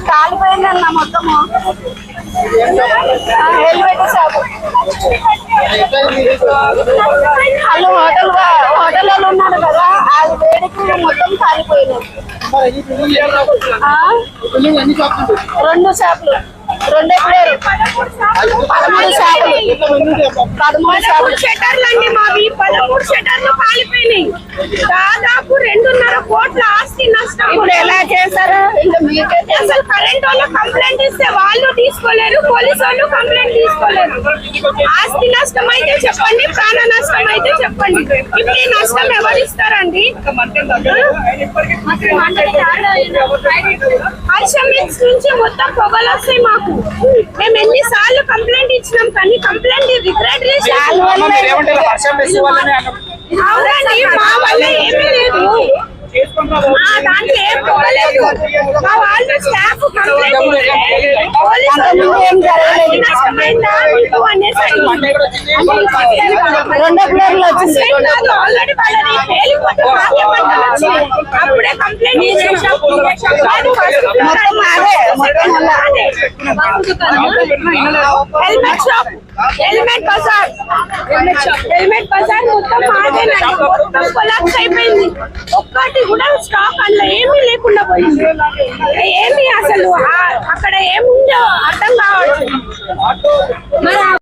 కాలిపోయిందన్న మొత్తము helmet shop వాళ్ళు హోటల్లో ఉన్నారు కదా అది వేడికి మొత్తం కాలిపోయినాయి. 2 షాపులు 2 13 షట్టర్లు అండి మావి. 13 షట్టర్లు కాలిపోయినాయి. దాదాపు 2.5 కోట్ల ఆస్తి నష్టం. ఇప్పుడు ఎలా చేశారు? ఇంకా మీకైతే అసలు కరెంట్ వాళ్ళు కంప్లైంట్ ఇస్తే వాళ్ళు తీసుకోలేరు, పోలీసు వాళ్ళు కంప్లైంట్ తీసుకోలేరు. ఆస్తి నష్టం అయితే చెప్పండి, ప్రాణ నష్టం అయితే చెప్పండి. ఇప్పుడు ఈ నష్టం ఎవరు ఇస్తారండి? హర్షం మిక్స్ నుంచి మొత్తం పొగలు వస్తాయి మాకు. మేము ఎన్నిసార్లు కంప్లైంట్ ఇచ్చినాం కానీ కంప్లైంట్ రిగ్రెట్ చేసి అవునండి మా వల్ల ఏమీ లేదు. దాంట్లో ఏం పోలేదు. మా వాళ్ళు స్టాఫ్ కంప్లైంట్ అప్పుడే కంప్లైంట్ హెల్మెట్ షాప్, హెల్మెట్ బజార్ మొత్తం మాదేనండి. మొత్తం కొలాప్స్ అయిపోయింది. ఒక్కటి కూడా స్టాక్ అందులో ఏమీ లేకుండా పోయింది. ఏమి అసలు అక్కడ ఏముందో అర్థం కావచ్చు.